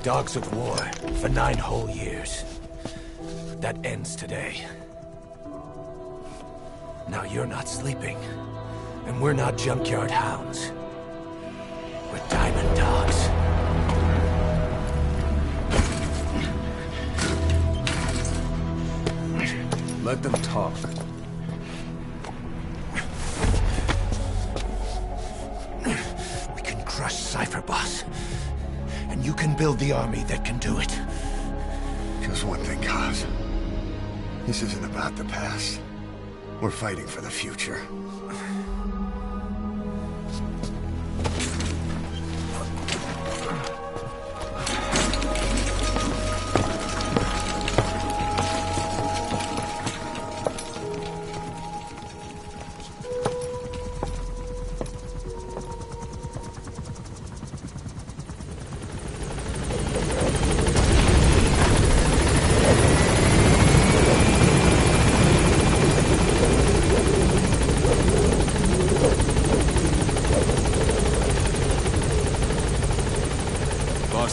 Dogs of war for 9 whole years. That ends today. Now you're not sleeping, and we're not junkyard hounds. We're diamond dogs. Let them talk. We can crush Cypher, boss. And you can build the army that can do it. Just one thing, Kaz. This isn't about the past. We're fighting for the future.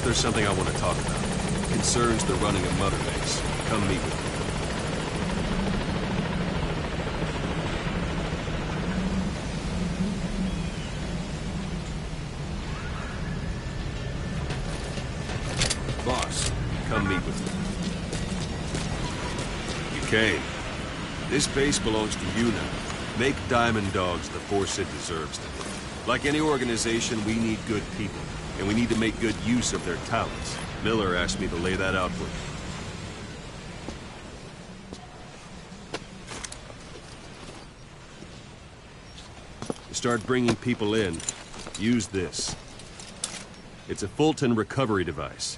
There's something I want to talk about. It concerns the running of Mother Base. Come meet with me. Boss, come meet with me. You came. This base belongs to you now. Make Diamond Dogs the force it deserves to be. Like any organization, we need good people. And we need to make good use of their talents. Miller asked me to lay that out for you. To start bringing people in, use this. It's a Fulton recovery device.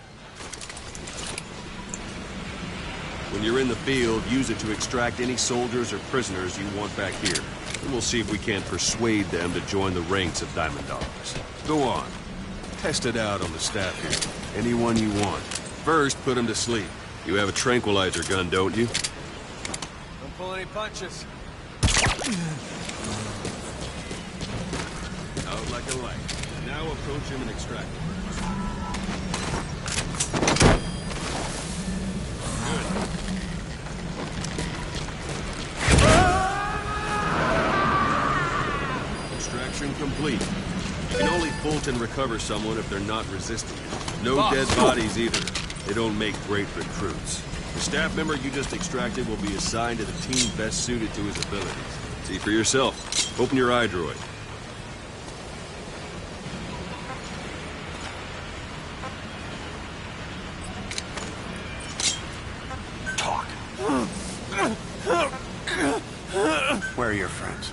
When you're in the field, use it to extract any soldiers or prisoners you want back here. And we'll see if we can't persuade them to join the ranks of Diamond Dogs. Go on. Test it out on the staff here. Anyone you want. First, put them to sleep. You have a tranquilizer gun, don't you? Don't pull any punches. Out like a light. Now approach him and extract him. Good. Extraction complete. You can only Fulton recover someone if they're not resisting it. No dead bodies either. They don't make great recruits. The staff member you just extracted will be assigned to the team best suited to his abilities. See for yourself. Open your iDroid. Talk. Where are your friends?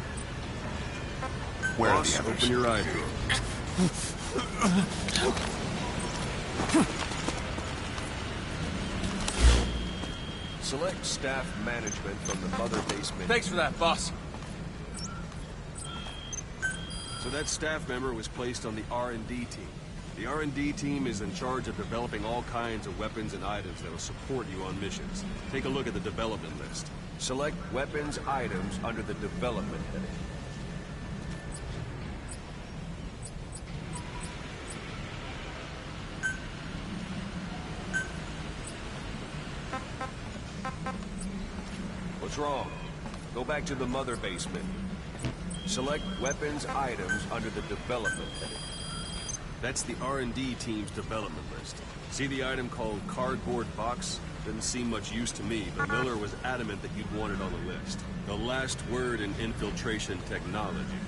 Where are the others? Open your iDroid. Select staff management from the Mother Base menu. Thanks for that, boss. So that staff member was placed on the R&D team. The R&D team is in charge of developing all kinds of weapons and items that will support you on missions. Take a look at the development list. Select weapons items under the development heading. What's wrong? Go back to the Mother Base menu. Select weapons items under the development heading. That's the R&D team's development list. See the item called cardboard box? Didn't seem much use to me, but Miller was adamant that you'd want it on the list. The last word in infiltration technology,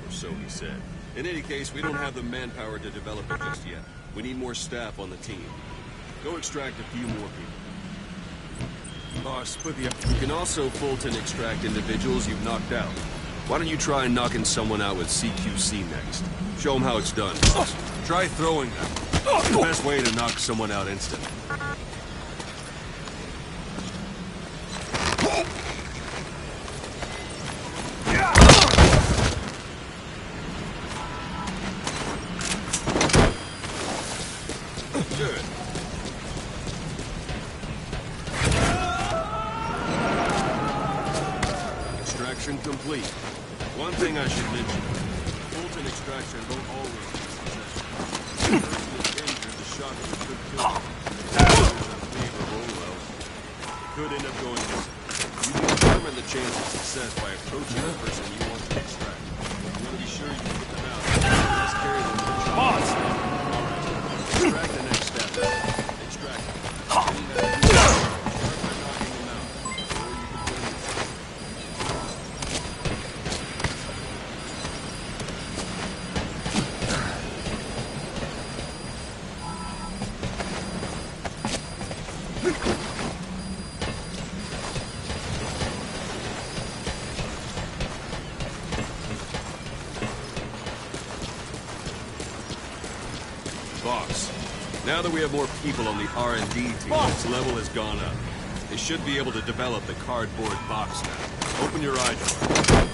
or so he said. In any case, we don't have the manpower to develop it just yet. We need more staff on the team. Go extract a few more people. Boss, put the... You can also Fulton extract individuals you've knocked out. Why don't you try knocking someone out with CQC next? Show them how it's done. Try throwing them. It's the best way to knock someone out instantly. Good. Extraction complete. One thing I should mention. Fulton extraction don't always be successful. The person is injured, the shot could kill them. could end up going missing. You can determine the chance of success by approaching the person you want to extract. You want to be sure you can get them out. Just carry them to the chopper. Boss! Extract the next step. Extract them. Start by knocking them out. Or you can blend them. Boss, now that we have more people on the R&D team, its level has gone up. They should be able to develop the cardboard box now. Open your eye door.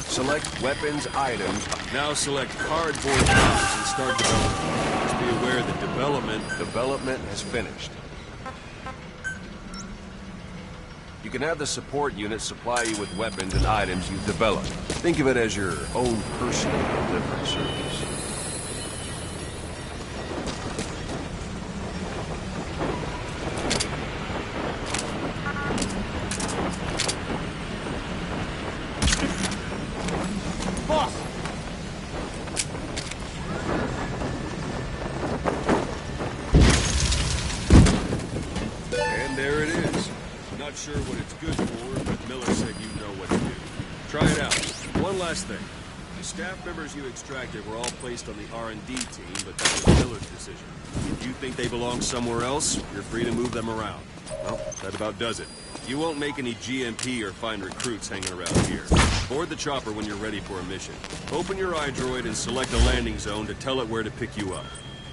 Select weapons, items. Now select cardboard box and start development. Just be aware that development has finished. You can have the support unit supply you with weapons and items you've developed. Think of it as your own personal delivery service. And there it is. Not sure what it's good for, but Miller said you know what to do. Try it out. One last thing. The staff members you extracted were all placed on the R&D team, but that was Miller's decision. If you think they belong somewhere else, you're free to move them around. Well, that about does it. You won't make any GMP or find recruits hanging around here. Board the chopper when you're ready for a mission. Open your iDroid and select a landing zone to tell it where to pick you up.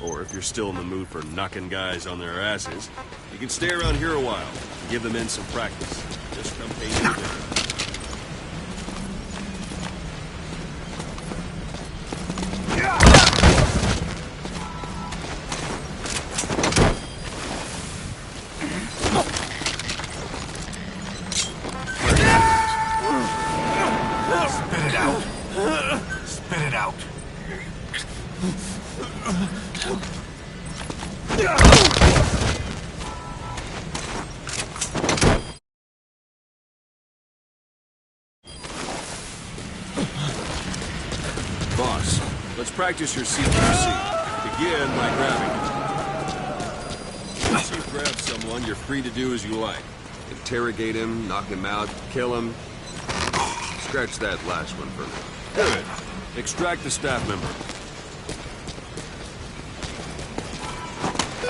Or if you're still in the mood for knocking guys on their asses, you can stay around here a while and give the men some practice. Just come pay me a visit. Spit it out. Spit it out. Boss, let's practice your CQC. Begin by grabbing it. Once you've grabbed someone, you're free to do as you like. Interrogate him, knock him out, kill him. Scratch that last one for me. Good. Extract the staff member.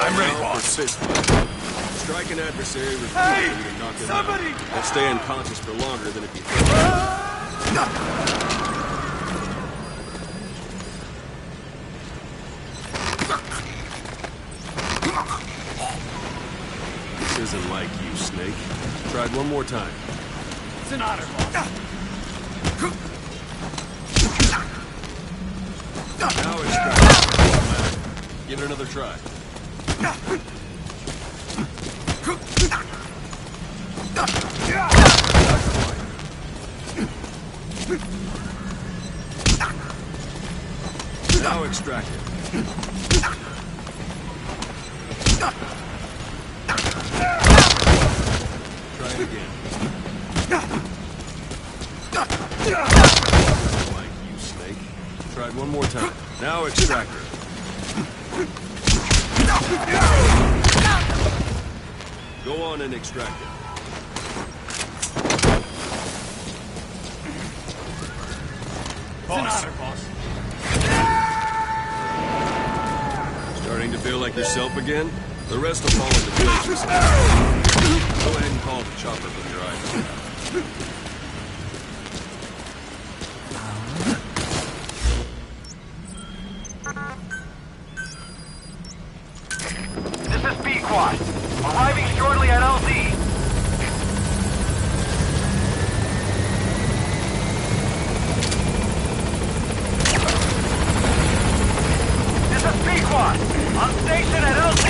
I'm ready, Now for boss. fist fight. Strike an adversary repeatedly to knock him somebody! out. They'll stay unconscious for longer than if you hit them. This isn't like you, Snake. Try it one more time. It's an honor, boss. Now extract. Give it another try. Now extract it. Try it again. Like you, Snake. Try it one more time. Now extract it. Go on and extract it. It's an honor, boss. Starting to feel like yourself again? The rest will fall into place this time. Go ahead and call the chopper from your eyes. This is Pequod. Arriving shortly at LZ. This is Pequod. On station at LZ.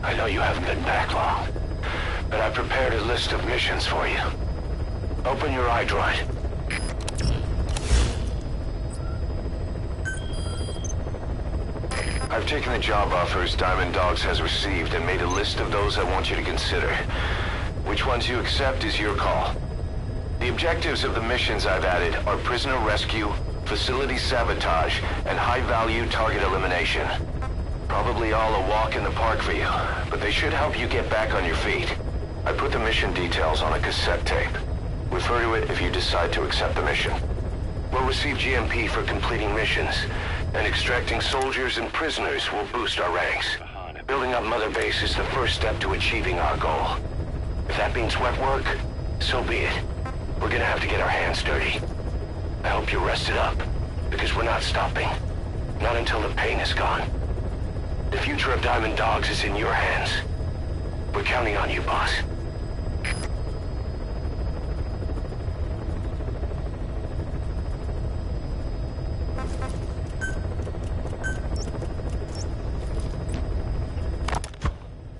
I know you haven't been back long, but I prepared a list of missions for you. Open your iDroid. I've taken the job offers Diamond Dogs has received and made a list of those I want you to consider. Which ones you accept is your call. The objectives of the missions I've added are prisoner rescue, facility sabotage, and high-value target elimination. Probably all a walk in the park for you, but they should help you get back on your feet. I put the mission details on a cassette tape. Refer to it if you decide to accept the mission. We'll receive GMP for completing missions, and extracting soldiers and prisoners will boost our ranks. Building up Mother Base is the first step to achieving our goal. If that means wet work, so be it. We're gonna have to get our hands dirty. I hope you're rested up, because we're not stopping. Not until the pain is gone. The future of Diamond Dogs is in your hands. We're counting on you, boss.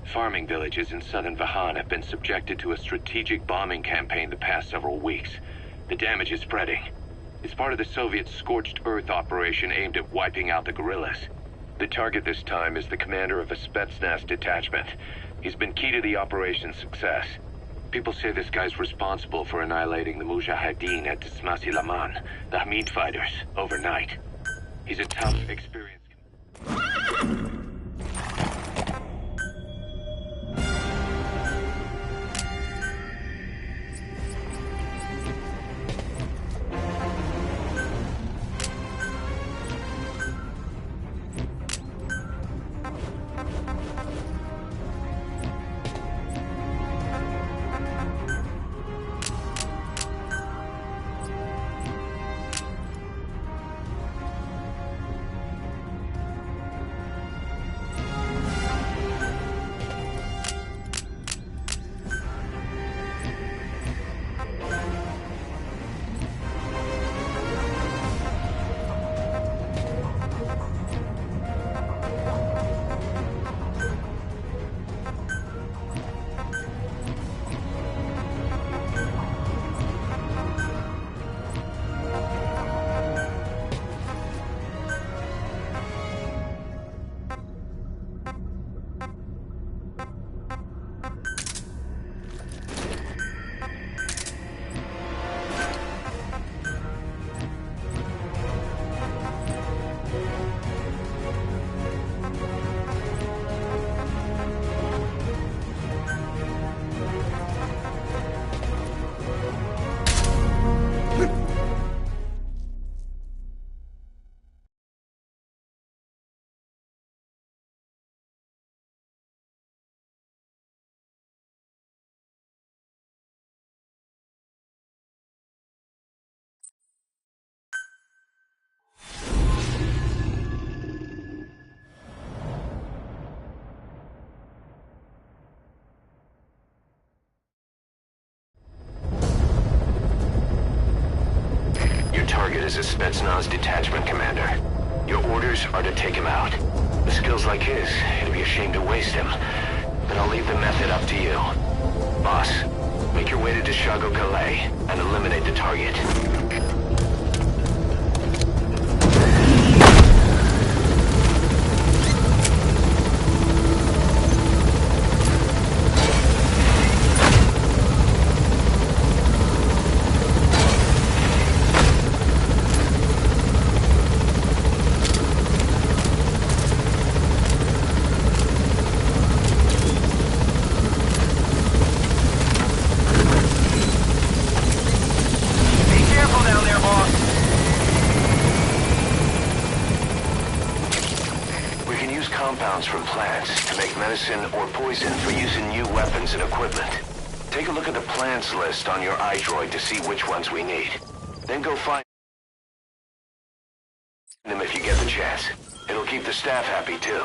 Farming villages in southern Vahan have been subjected to a strategic bombing campaign the past several weeks. The damage is spreading. It's part of the Soviet Scorched Earth operation aimed at wiping out the guerrillas. The target this time is the commander of a Spetsnaz detachment. He's been key to the operation's success. People say this guy's responsible for annihilating the Mujahideen at Tismasi Laman, the Hamid fighters, overnight. He's a tough, experienced... Target is a Spetsnaz detachment commander. Your orders are to take him out. With skills like his, it'd be a shame to waste him. But I'll leave the method up to you. Boss, make your way to Deshago Calais and eliminate the target. Compounds from plants to make medicine or poison for use in new weapons and equipment. Take a look at the plants list on your iDroid to see which ones we need. Then go find them if you get the chance. It'll keep the staff happy too.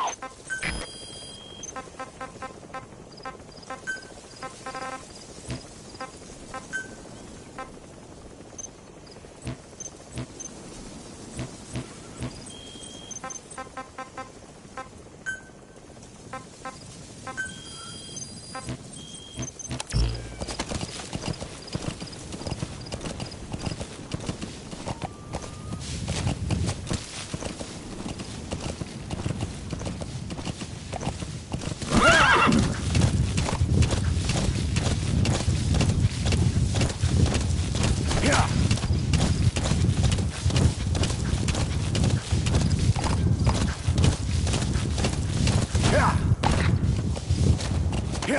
Whoa,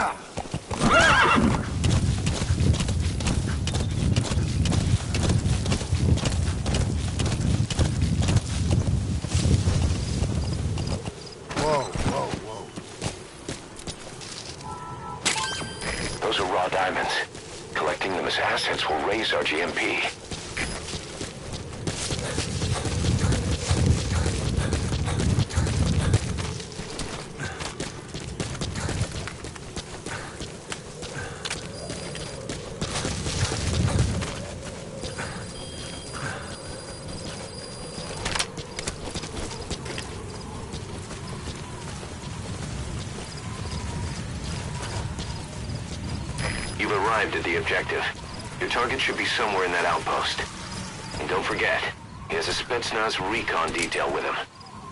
whoa, whoa. Those are raw diamonds. Collecting them as assets will raise our GMP. You've arrived at the objective. Your target should be somewhere in that outpost. And don't forget, he has a Spetsnaz recon detail with him.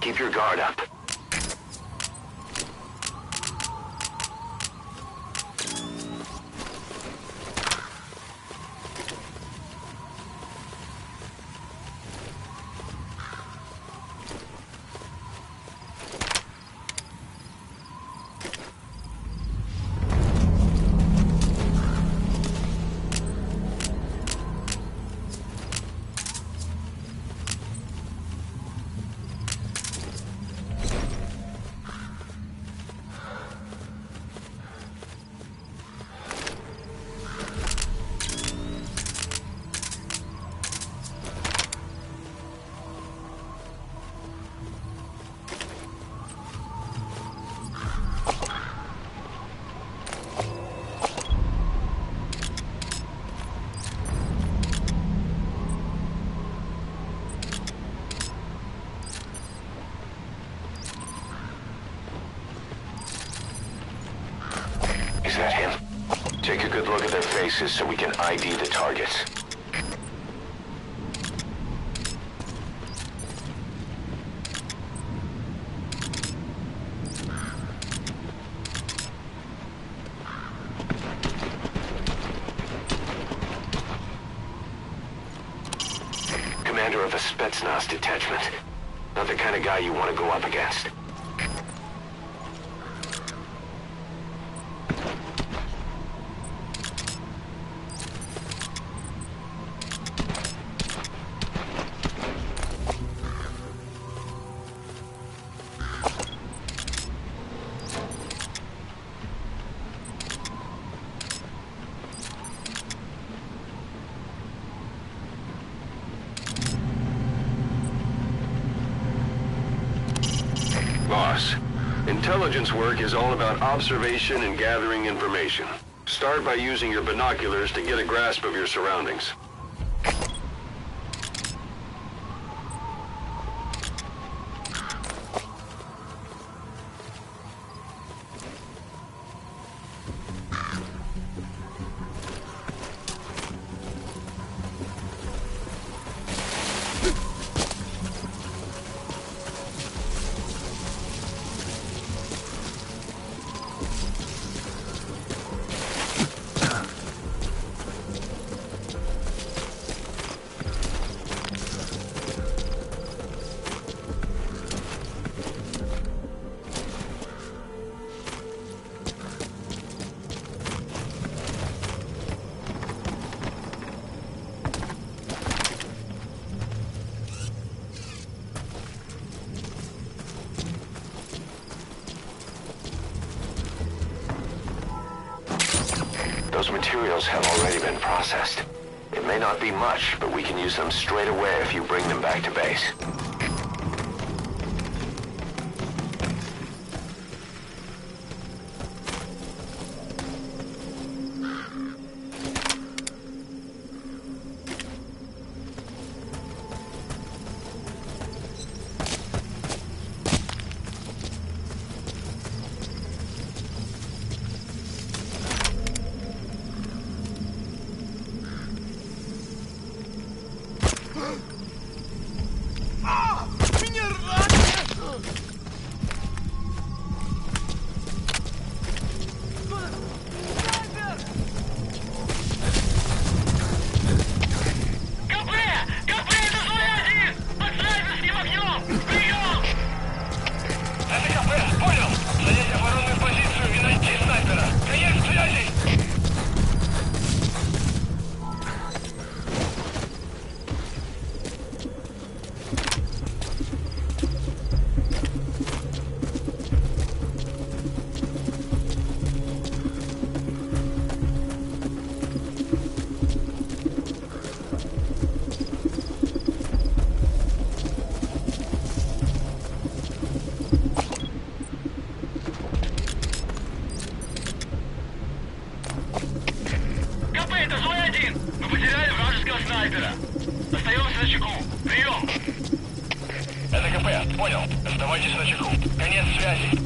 Keep your guard up. Is that him? Take a good look at their faces so we can ID the targets. Commander of a Spetsnaz detachment. Not the kind of guy you want to go up against. Boss, intelligence work is all about observation and gathering information. Start by using your binoculars to get a grasp of your surroundings. Those materials have already been processed. It may not be much, but we can use them straight away if you bring them back to base. ЗКП, это злой один! Мы потеряли вражеского снайпера! Остаемся на чеку! Прием! ЗКП, понял. Оставайтесь на чеку. Конец связи.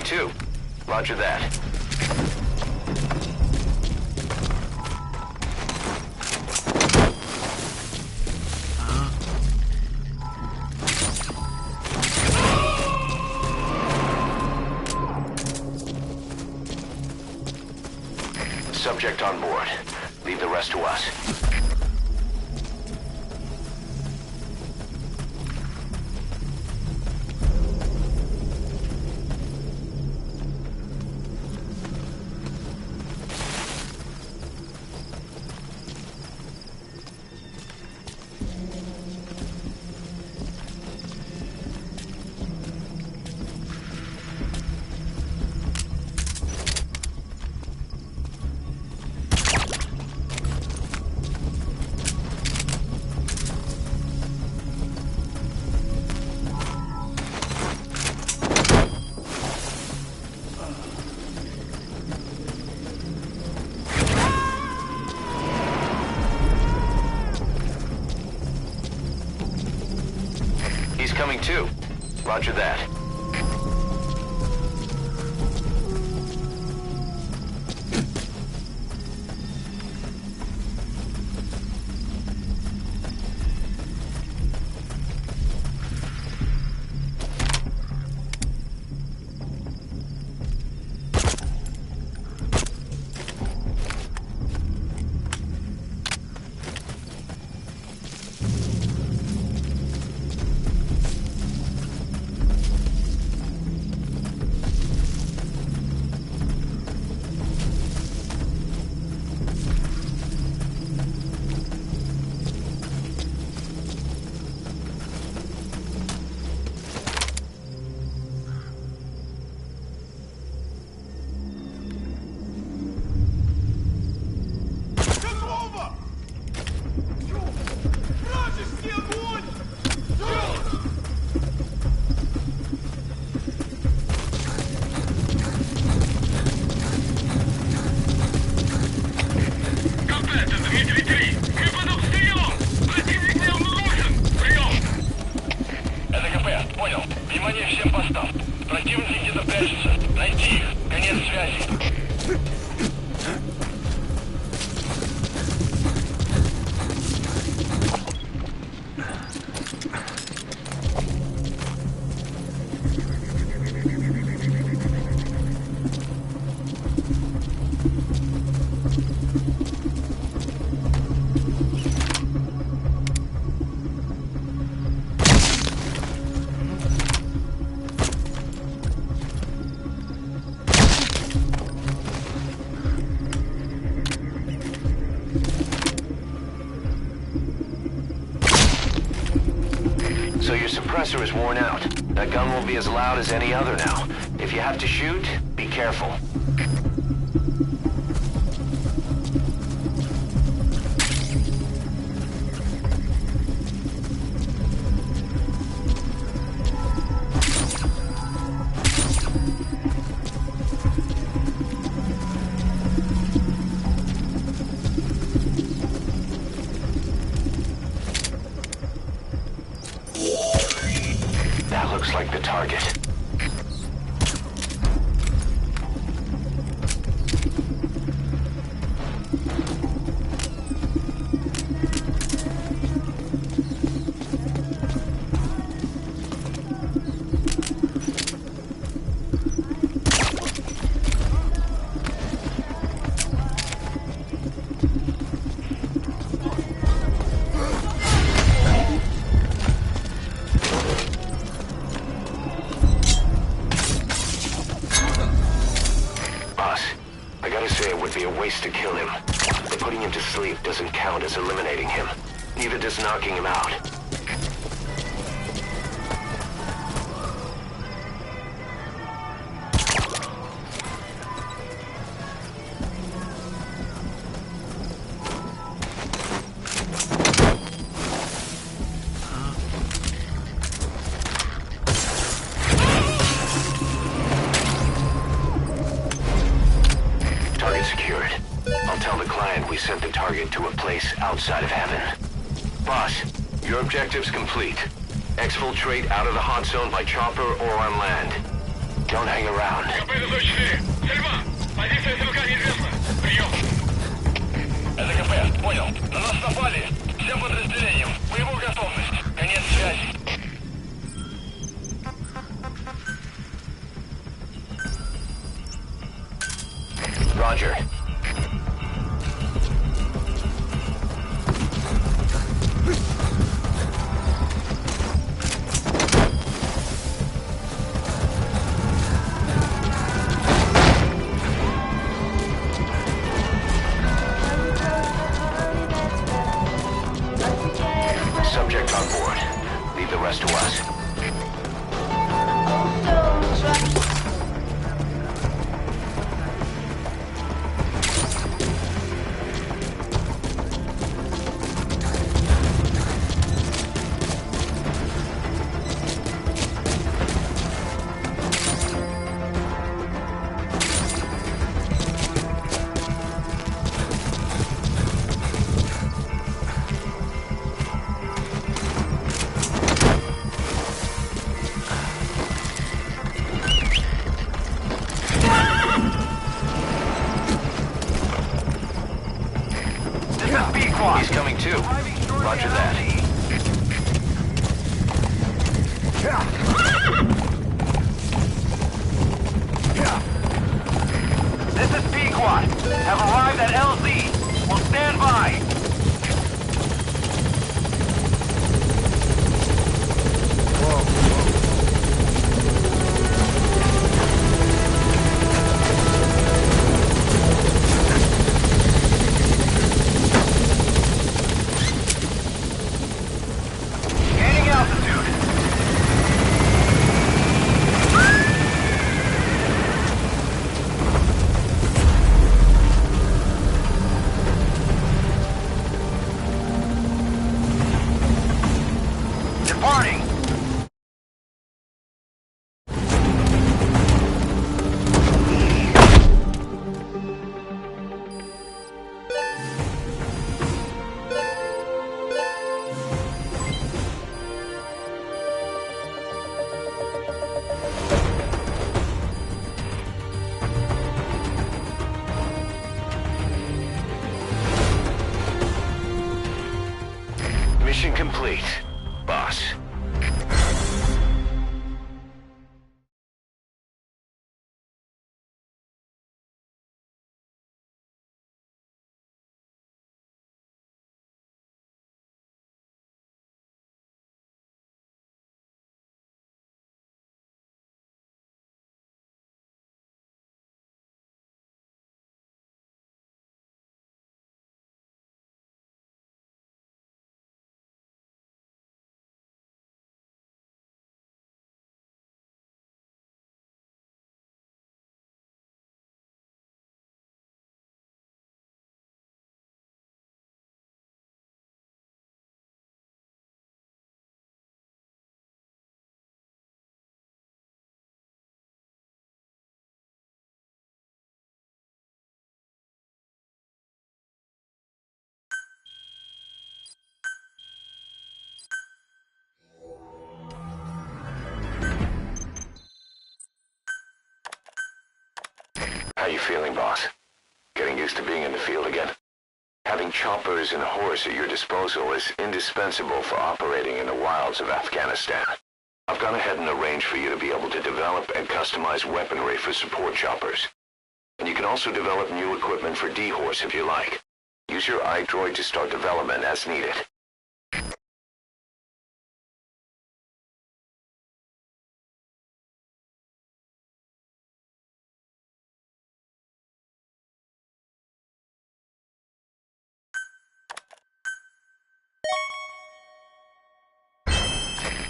Two. Roger that. Subject on board. Leave the rest to us. Coming too. Roger that. So your suppressor is worn out. That gun won't be as loud as any other now. If you have to shoot, be careful. That looks like the target. I gotta say it would be a waste to kill him. But putting him to sleep doesn't count as eliminating him. Neither does knocking him out. We sent the target to a place outside of heaven. Boss, your objective's complete. Exfiltrate out of the hot zone by chopper or on land. Don't hang around. Это КП, понял. На нас напали. Всем подразделениям. Боевую готовность. Конец связи. Roger. Subject on board. Leave the rest to us. He's coming too. Roger that. This is Pequod. Have arrived at LZ. Will stand by. Gaining altitude. Departing. Mission complete, boss. How you feeling, boss? Getting used to being in the field again? Having choppers and horse at your disposal is indispensable for operating in the wilds of Afghanistan. I've gone ahead and arranged for you to be able to develop and customize weaponry for support choppers. And you can also develop new equipment for D-Horse if you like. Use your iDroid to start development as needed.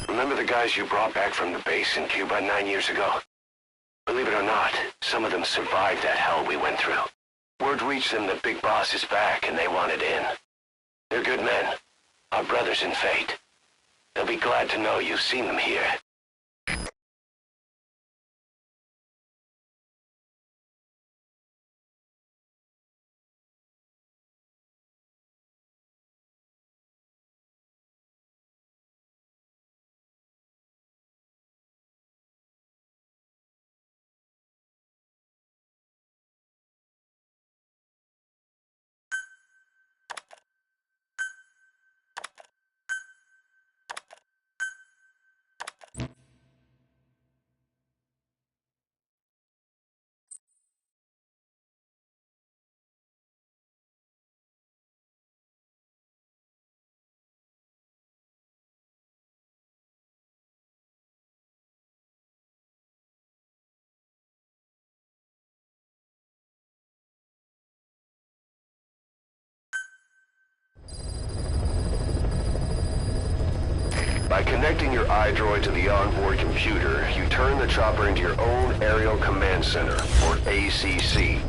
Remember the guys you brought back from the base in Cuba 9 years ago? Believe it or not, some of them survived that hell we went through. Word reached them that Big Boss is back and they wanted in. They're good men. Our brothers in fate. They'll be glad to know you've seen them here. By connecting your iDroid to the onboard computer, you turn the chopper into your own Aerial Command Center, or ACC.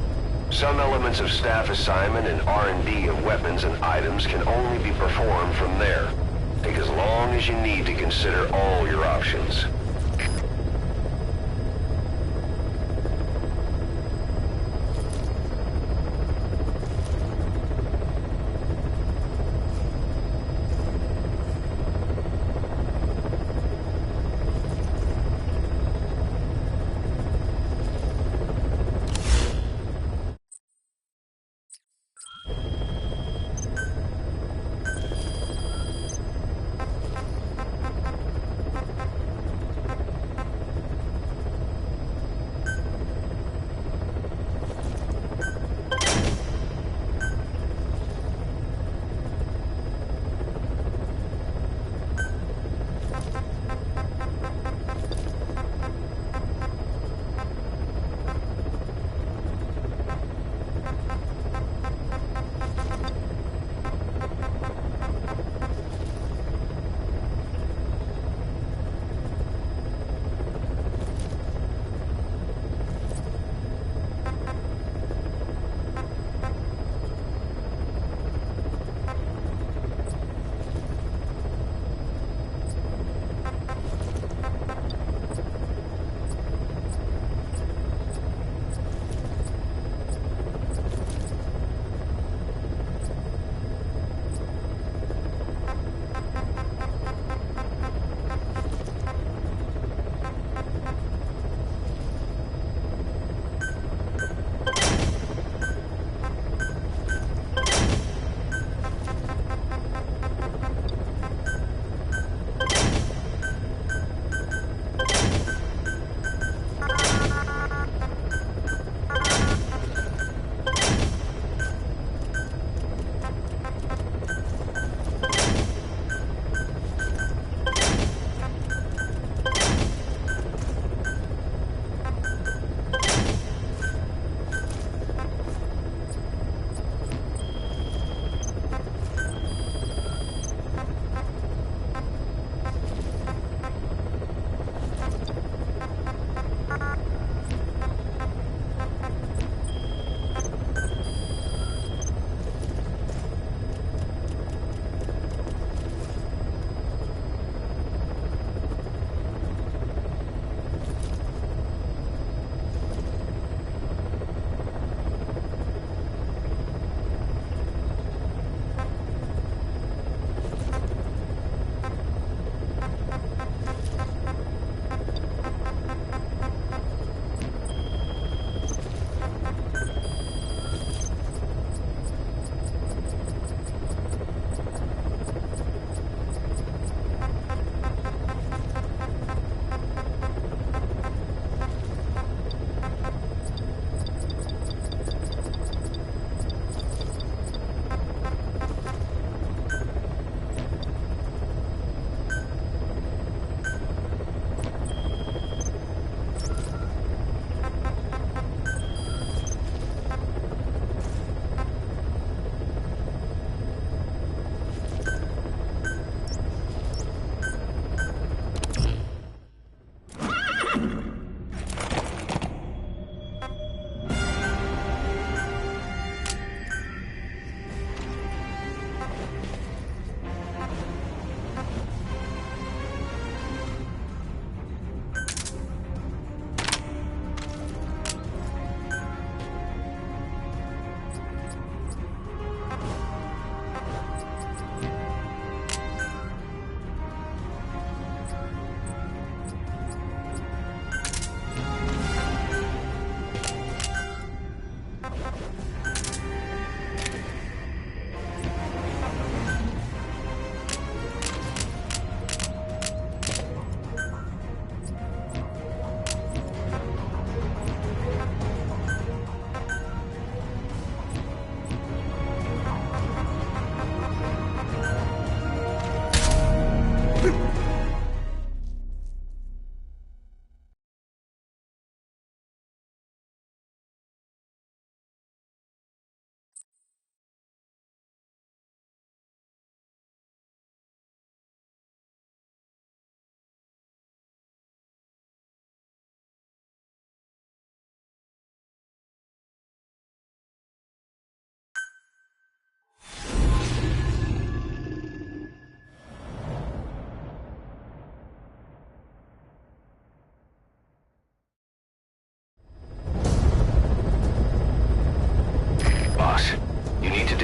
Some elements of staff assignment and R&D of weapons and items can only be performed from there. Take as long as you need to consider all your options.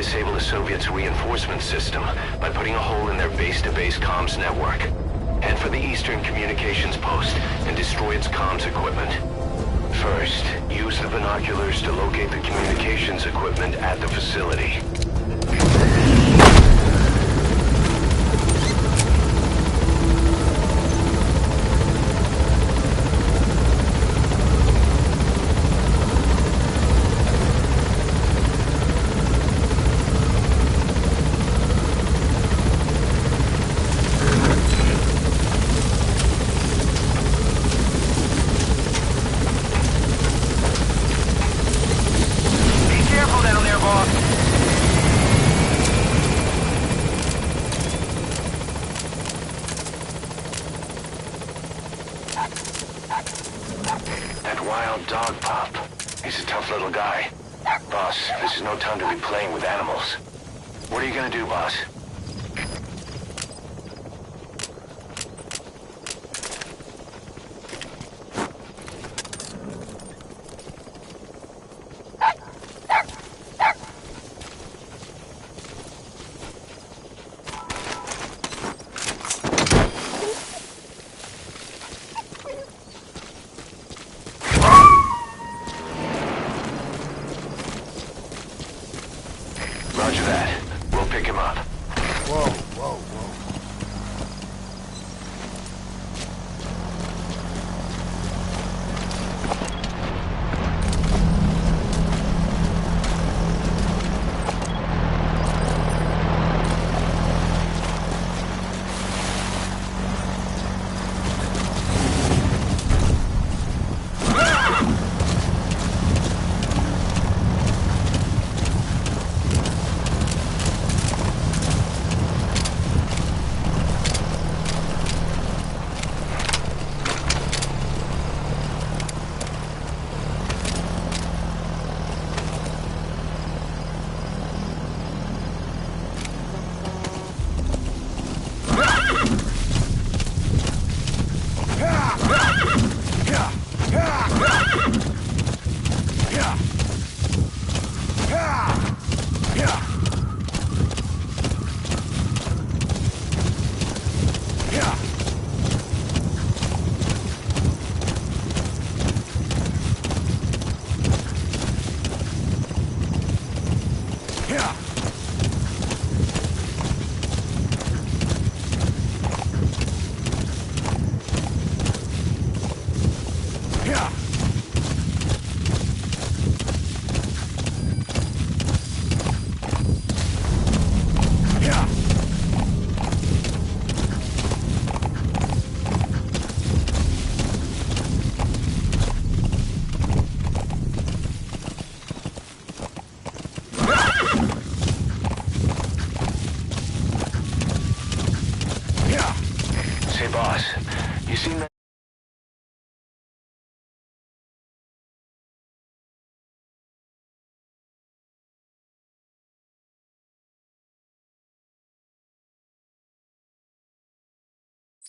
disable the Soviets' reinforcement system by putting a hole in their base-to-base comms network. Head for the Eastern Communications Post and destroy its comms equipment. First, use the binoculars to locate the communications equipment at the facility. Wild dog pup. He's a tough little guy. Boss, this is no time to be playing with animals. What are you gonna do, boss? Roger that. We'll pick him up. Whoa, whoa, whoa. Say, boss, you seen that?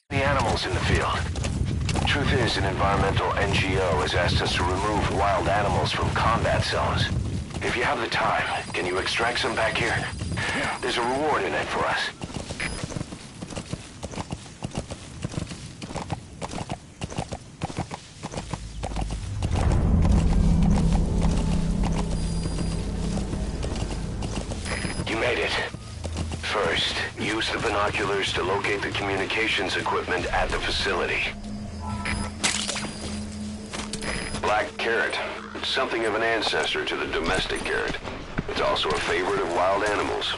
The animals in the field. Truth is, an environmental NGO has asked us to remove wild animals from combat zones. If you have the time, can you extract some back here? There's a reward in it for us. You made it. First, use the binoculars to locate the communications equipment at the facility. Black carrot. Something of an ancestor to the domestic carrot. It's also a favorite of wild animals.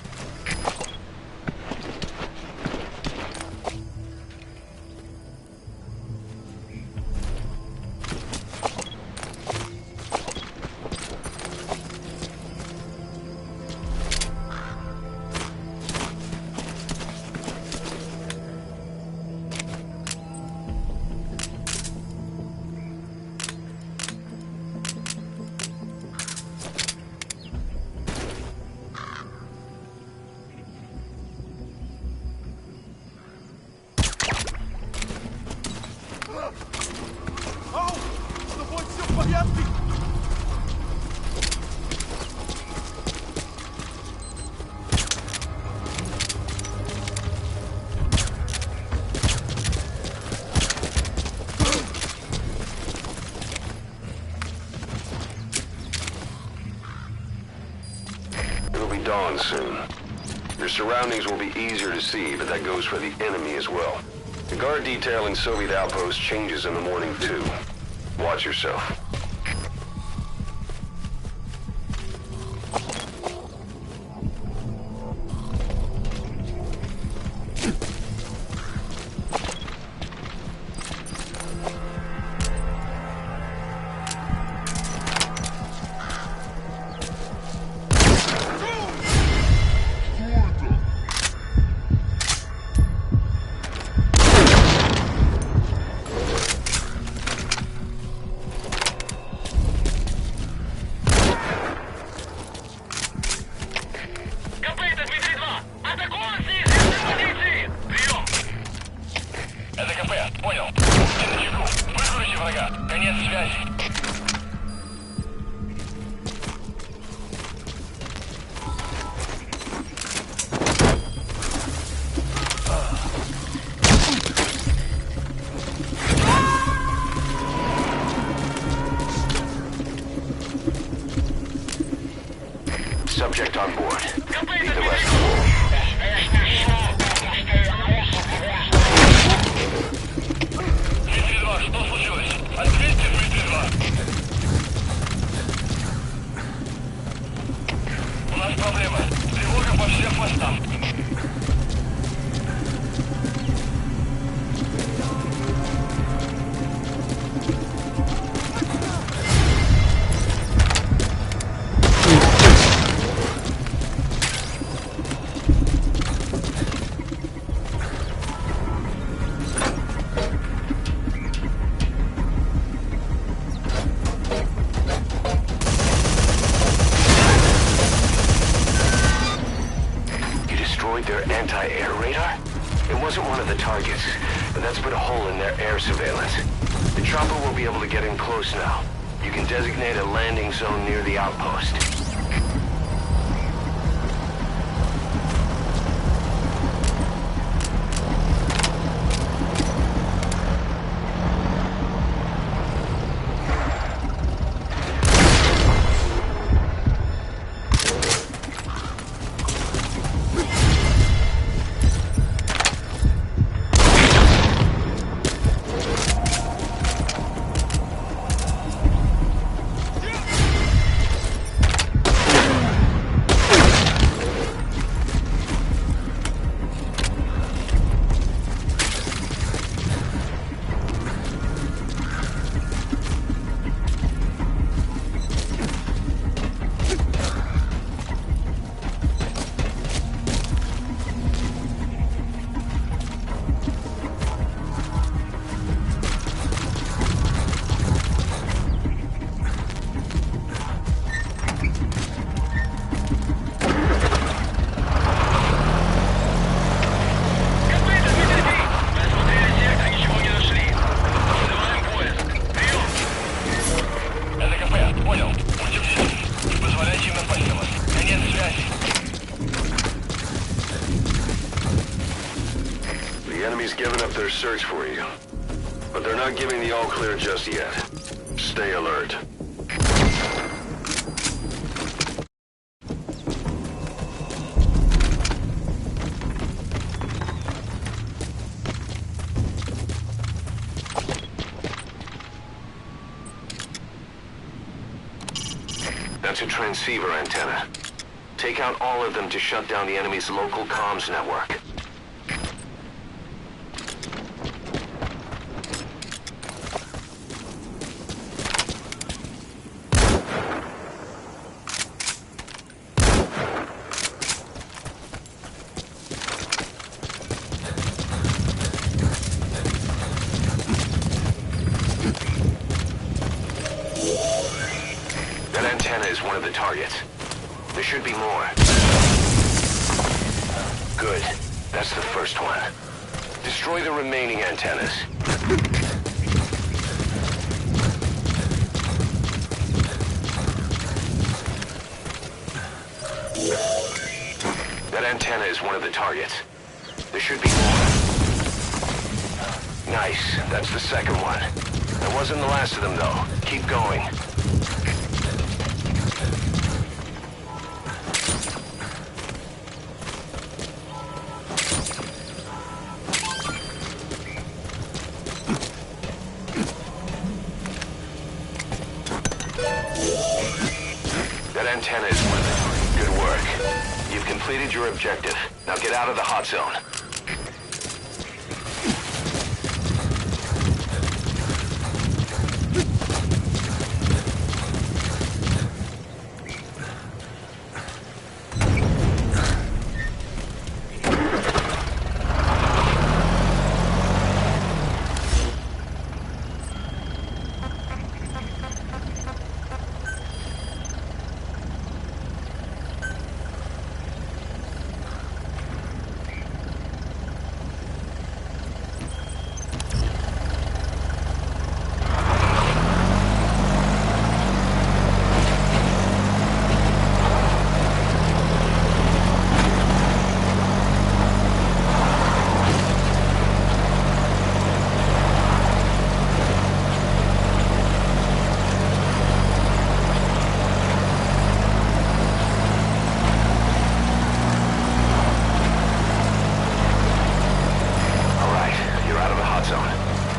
dawn soon. Your surroundings will be easier to see, but that goes for the enemy as well. The guard detail in Soviet outposts changes in the morning too. Watch yourself. Subject on board. Leave the rest alone. 332, что случилось? Ответьте, 332. У нас проблема. Тревога по всем постам. Their anti-air radar? It wasn't one of the targets, but that's put a hole in their air surveillance. The chopper will be able to get in close now. You can designate a landing zone near the outpost. Giving up their search for you. But they're not giving the all-clear just yet. Stay alert. That's a transceiver antenna. Take out all of them to shut down the enemy's local comms network. Is one of the targets. There should be more. Good. That's the first one. Destroy the remaining antennas. That antenna is one of the targets. There should be more. Nice. That's the second one. That wasn't the last of them, though. Keep going. his women. Good work. You've completed your objective. Now get out of the hot zone.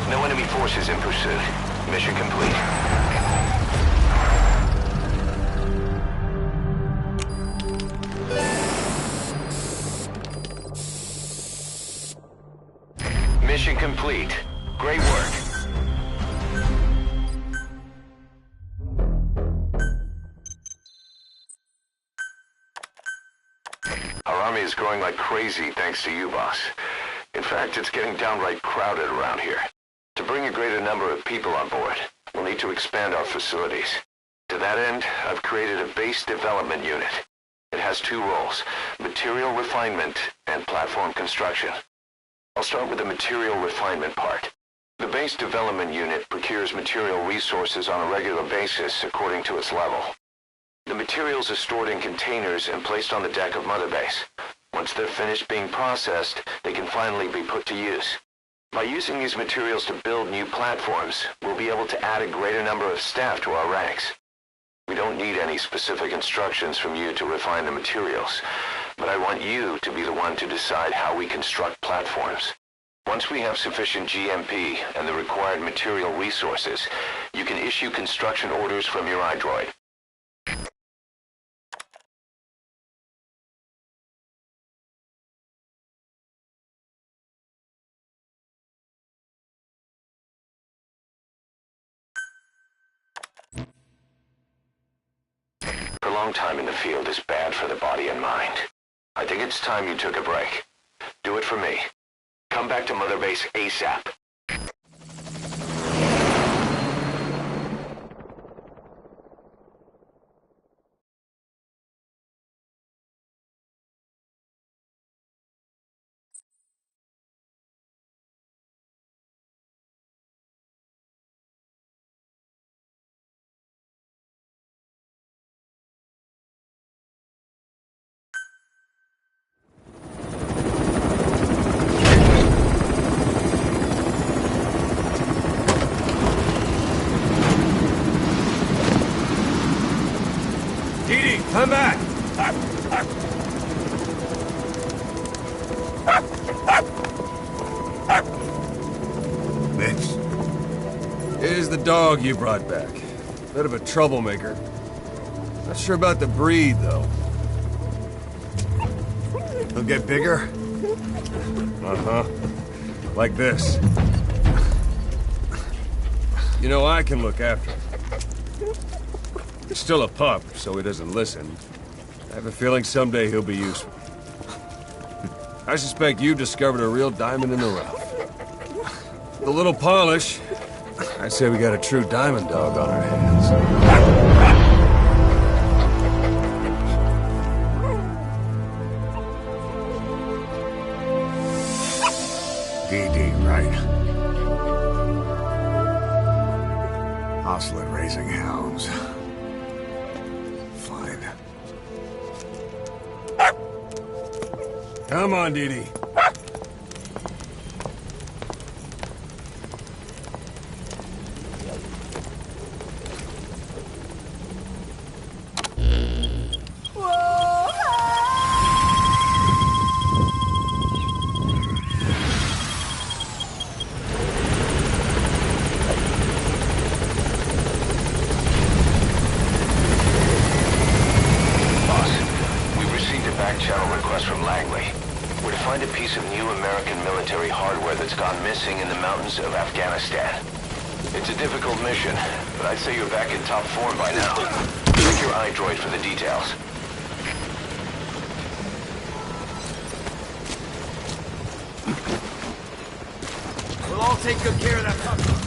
No enemy forces in pursuit. Mission complete. Mission complete. Great work. Our army is growing like crazy thanks to you, boss. In fact, it's getting downright crowded around here. To bring a greater number of people on board, we'll need to expand our facilities. To that end, I've created a base development unit. It has two roles, material refinement and platform construction. I'll start with the material refinement part. The base development unit procures material resources on a regular basis according to its level. The materials are stored in containers and placed on the deck of Mother Base. Once they're finished being processed, they can finally be put to use. By using these materials to build new platforms, we'll be able to add a greater number of staff to our ranks. We don't need any specific instructions from you to refine the materials, but I want you to be the one to decide how we construct platforms. Once we have sufficient GMP and the required material resources, you can issue construction orders from your iDroid. Prolonged time in the field is bad for the body and mind. I think it's time you took a break. Do it for me. Come back to Mother Base ASAP. Come back! Mitch. Here's the dog you brought back. Bit of a troublemaker. Not sure about the breed, though. He'll get bigger? Uh-huh. Like this. You know, I can look after him. He's still a pup, so he doesn't listen. I have a feeling someday he'll be useful. I suspect you discovered a real diamond in the rough. With a little polish, I'd say we got a true diamond dog on our hands. DD, right? Hustler raising hounds. Fine. Come on, Dee Dee. channel request from Langley. We're to find a piece of new American military hardware that's gone missing in the mountains of Afghanistan. It's a difficult mission, but I'd say you're back in top form by now. Check your iDroid for the details. We'll all take good care of that puppy.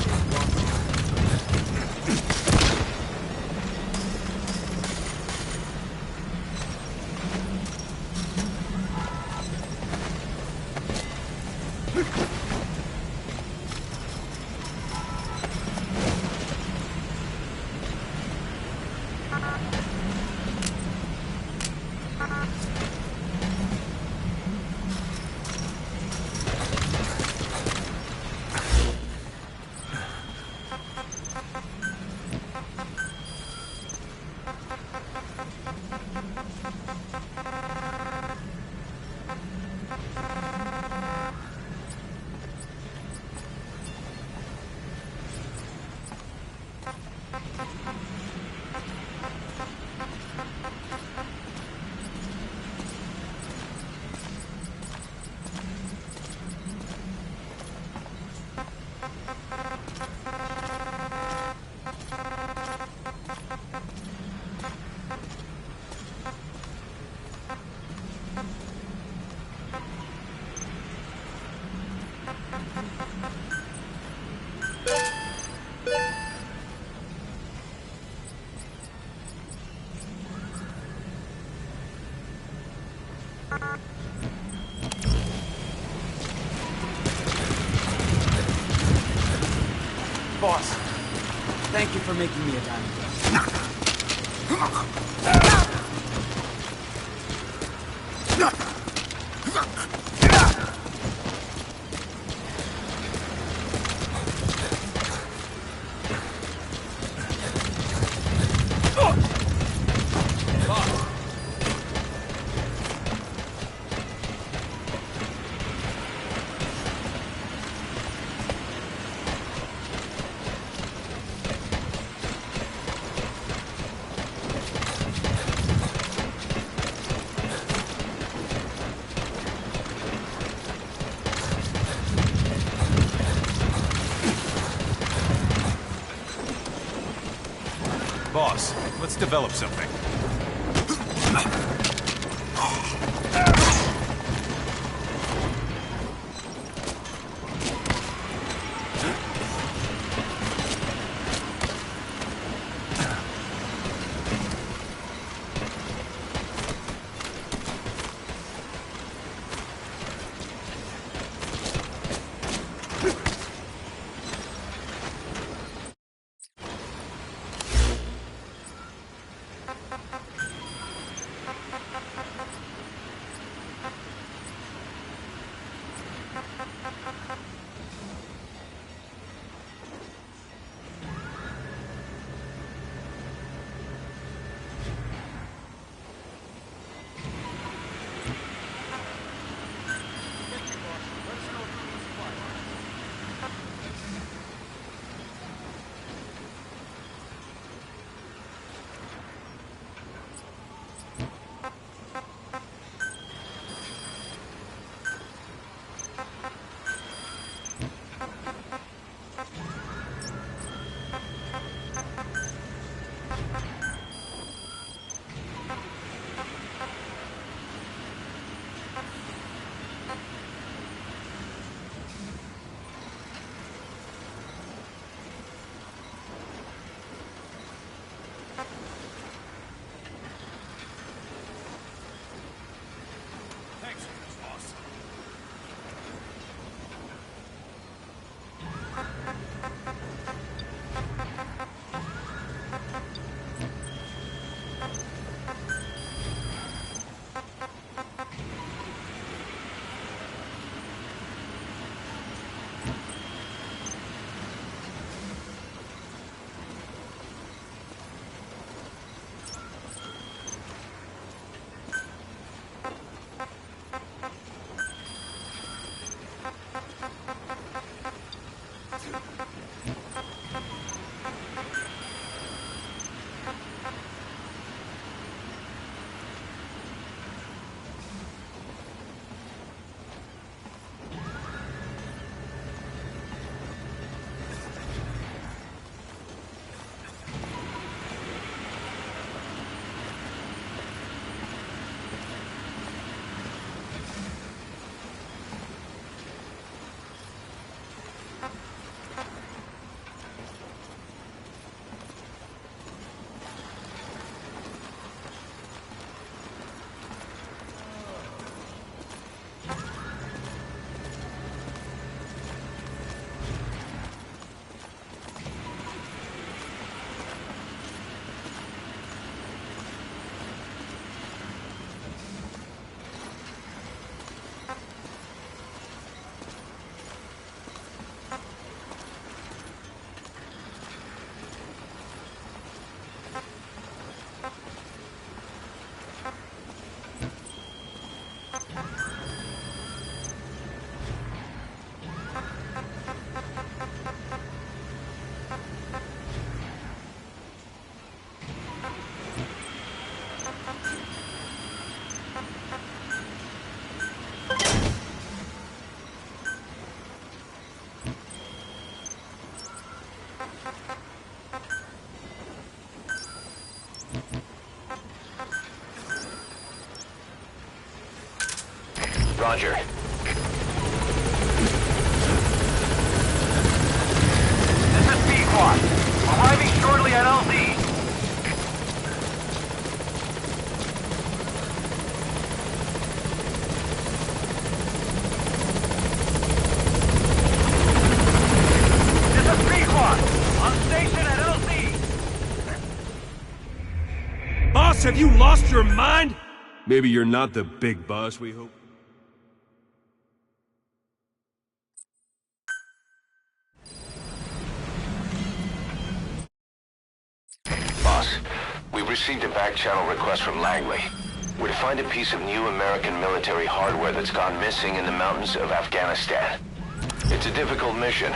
Boss, thank you for making me a diamond. Boss, let's develop something. Roger. This is Pequod. Arriving shortly at LZ. This is Pequod. On station at LZ. Boss, have you lost your mind? Maybe you're not the big boss we hope. Boss, we've received a back-channel request from Langley. We're to find a piece of new American military hardware that's gone missing in the mountains of Afghanistan. It's a difficult mission,